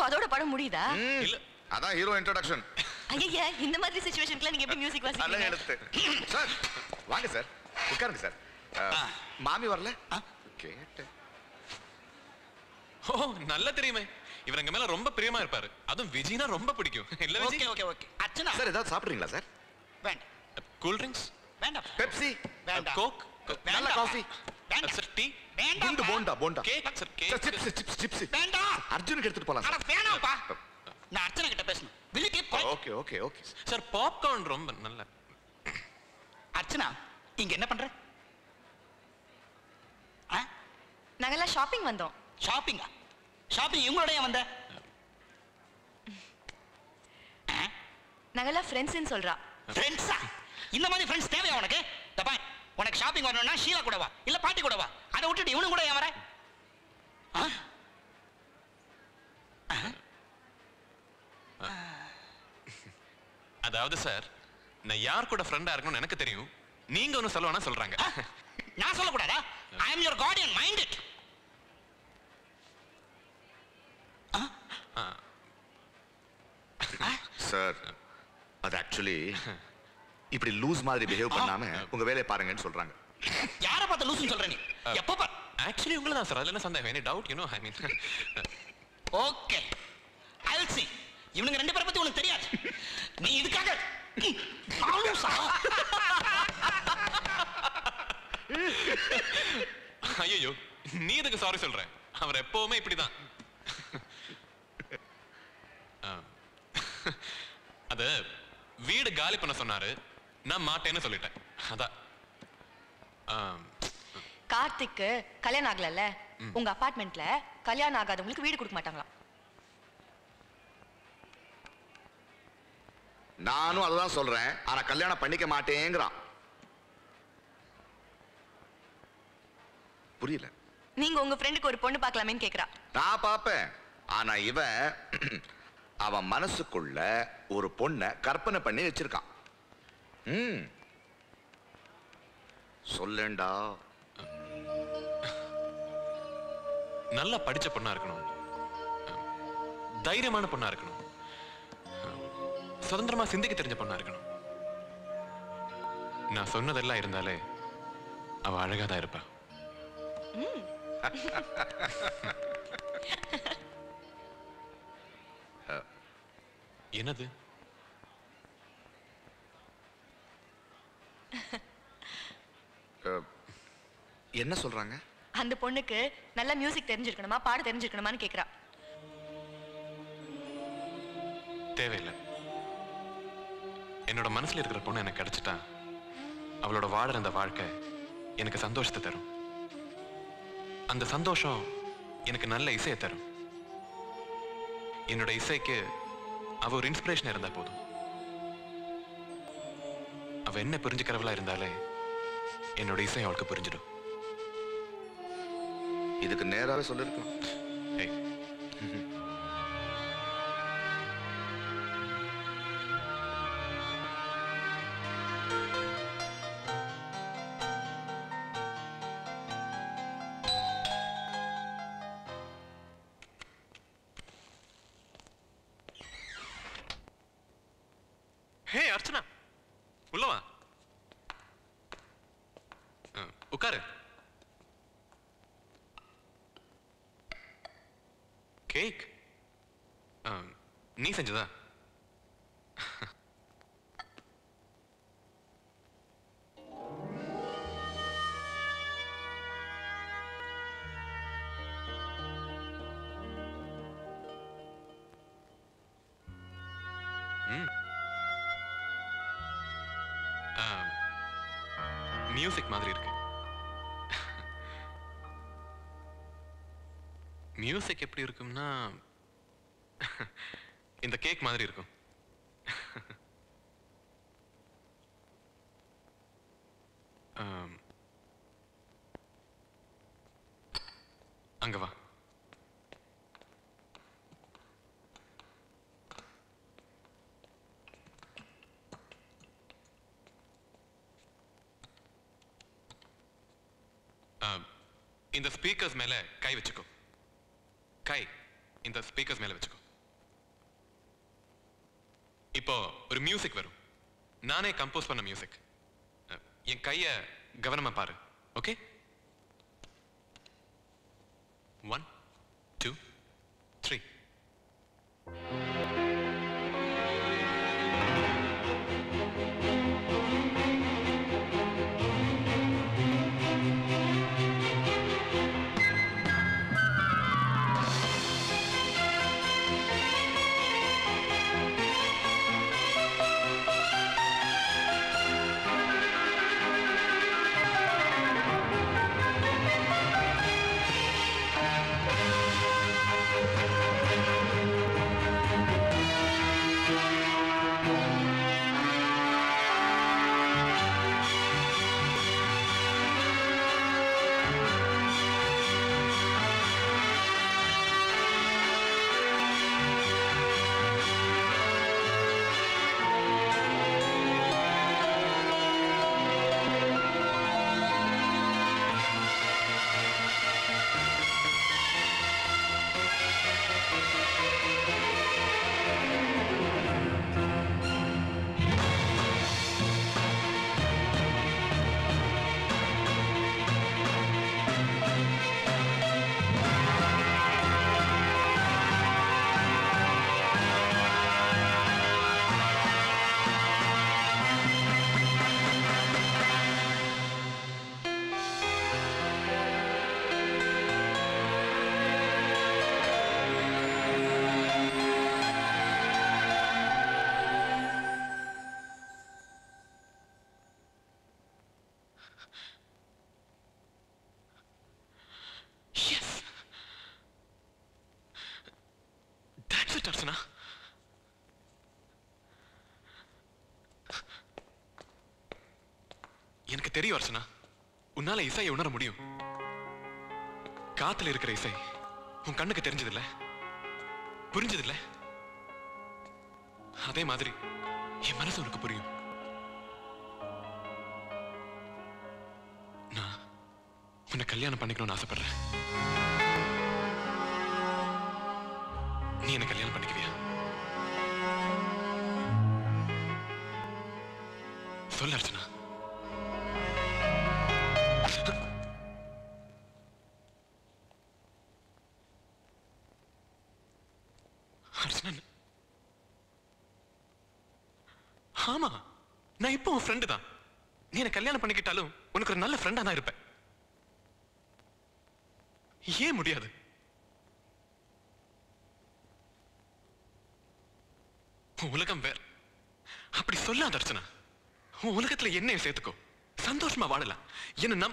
அதோட படம் முடியுதா? இல்ல அதான் ஹீரோ இன்ட்ரோடக்ஷன். ஐயா இந்த மாதிரி சிச்சுவேஷன்ல நீங்க எப்படி மியூசிக் வாசிப்பீங்க? அல்ல எடுத்து. சார் வாங்க சார். உட்காருங்க சார். மாமி வரல? கேட்ட. ஓ நல்ல தெரியுமே. இவர் எங்க மேல ரொம்ப பிரியமா இருப்பாரு. அதுவும் விஜய்னா ரொம்ப பிடிக்கும். இல்ல Vijay? Okay okay okay. Archana sir ஏதாவது சாப்பிடுறீங்களா சார்? வேண்டாம். Cool drinks? வேண்டாம். பெப்சி? வேண்டாம். கோக்? நல்ல காஃபி? வேண்டாம். Sir tea? வேண்டாம். Bonda bonda. Cake? Sir cake. Sir chips. வேண்டாம். அர்ஜுனுக்கு எடுத்துட்டு போலாம் அட சார். வேணாம்ப்பா. நான் அர்ச்சனா கிட்ட பேசணும். will you keep quiet? Okay. Sir popcorn ரொம்ப நல்ல. அர்ச்சனா இங்க என்ன பண்ற? நாங்கெல்லாம் ஷாப்பிங் வந்தோம். ஷாப்பிங்கா? ஷாப்பிங் இவங்களோடய வந்த? நாங்கெல்லாம் ஃப்ரெண்ட்ஸ்னு சொல்றா. ஃப்ரெண்ட்ஸா? இந்த மாதிரி ஃப்ரெண்ட்ஸ் தேவையா உனக்கு? தப்பா உனக்கு ஷாப்பிங் வரணும்னா ஷீலா கூட வா இல்ல பாட்டி கூட வா. அதை விட்டுட்டு இவனு கூட ஏன் வர? அதாவது சார் நான் யார் கூட ஃப்ரெண்டா இருக்கணும்னு எனக்கு தெரியும். நீங்க ஒன்னு சொல்லணும்னா சொல்றாங்க. நான் சொல்லக்கூடாதா? I am your guardian, mind it. Sir அது ஆக்சுவலி இப்படி லூஸ் மாதிரி பிஹேவ் பண்ணாம உங்க வேலையை பாருங்கன்னு சொல்றாங்க. யாரை பார்த்து லூஸ்னு சொல்ற நீ? எப்போ பார் ஆக்சுவலி உங்களை தான் சார். அதுல என்ன சந்தேகம்? Any doubt I mean. Okay I will see. இவனுங்க ரெண்டு பேரை பத்தி உனக்கு தெரியாது. நீ இதுக்காக ஐயோ நீ இதுக்கு சாரி சொல்ற? அவர் எப்பவுமே இப்படிதான். அது வீடு காலி பண்ண சொன்னாரு. நான் மாட்டேன்னு சொல்லிட்டேன். அதான் கார்த்திக்கு கல்யாணம் ஆகலல்ல, உங்க அபார்ட்மெண்ட்ல கல்யாணம் ஆகாதவங்களுக்கு வீடு கொடுக்க மாட்டாங்களாம். நானும் அதுதான் சொல்றேன். ஆனா கல்யாணம் பண்ணிக்க மாட்டேங்கிறான். புரியல. நீங்க உங்க ஃப்ரெண்டுக்கு ஒரு பொண்ணு பார்க்கலாமேன்னு கேக்குறா. நான் பாப்பேன். ஆனா இவன் அவன் மனசுக்குள்ள ஒரு பொண்ணை கற்பனை பண்ணி வச்சிருக்கான். சொல்லேண்டா. நல்லா படிச்ச பொண்ணா இருக்கணும், தைரியமான பொண்ணா இருக்கணும், சுதந்திரமா சிந்திக்க தெரிஞ்ச பொண்ணா இருக்கணும். நான் சொன்னதெல்லாம் இருந்தாலே அவ அழகாதான் இருப்பா. என்னது? என்ன சொல்றாங்க? அந்த பொண்ணுக்கு நல்ல மியூசிக் தெரிஞ்சிருக்கணுமா, பாட தெரிஞ்சிருக்கணுமான்னு கேக்குறா. தேவையில்லை. என்னோட மனசுல இருக்கிற பொண்ணு எனக்கு கிடைச்சிட்டா அவளோட வாழற அந்த வாழ்க்கை எனக்கு சந்தோஷத்தை தரும். அந்த சந்தோஷம் எனக்கு நல்ல இசையை தரும். என்னோட இசைக்கு அவ ஒரு இன்ஸ்பிரேஷன் இருந்தா போதும். அவ என்ன புரிஞ்சுக்கிறவளா இருந்தாலே என்னோட இசை அவளுக்கு புரிஞ்சிடும். இதுக்கு நேராவே சொல்லிருக்கலாம். ஹே அர்ச்சனா, உள்ளவா, உட்காரு. கேக் நீ செஞ்சதா? மியூசிக் மாதிரி இருக்கு. மியூசிக் எப்படி இருக்கும்னா இந்த கேக் மாதிரி இருக்கும். அங்க வா. இந்த ஸ்பீக்கர்ஸ் மேல கை வச்சுக்கோ. கை இந்த ஸ்பீக்கர்ஸ் மேல வச்சுக்கோ. இப்போ ஒரு மியூசிக் வரும். நானே கம்போஸ் பண்ண மியூசிக். என் கைய கவனமா பாரு. ஓகே? 1 2 3. அர்ச்சனா, எனக்கு தெரியும் அர்ச்சனா, உன்னால இசையை உணர முடியும். காத்துல இருக்கிற இசை உன் கண்ணுக்கு தெரிஞ்சதில்ல, புரிஞ்சதில்ல. அதே மாதிரி என் மனசு உனக்கு புரியும். நான் உன்னை கல்யாணம் பண்ணிக்கணும்னு ஆசைப்படுறேன். நீ என்ன கல்யாணம் பண்ணிக்குவியா? சொல்ல அர்ச்சனா. அர்ச்சனா, ஆமா, நான் இப்போ உன் ஃப்ரெண்டு தான். நீ என்ன கல்யாணம் பண்ணிக்கிட்டாலும் உனக்கு ஒரு நல்ல ஃப்ரெண்டா தான் இருப்பேன். ஏன் முடியாது? உலகம் வேற. அப்படி சொல்லாத அர்ச்சனா. உன் உலகத்துல என்னையும் சேர்த்துக்கோ. சந்தோஷமா வாழலாம். என்ன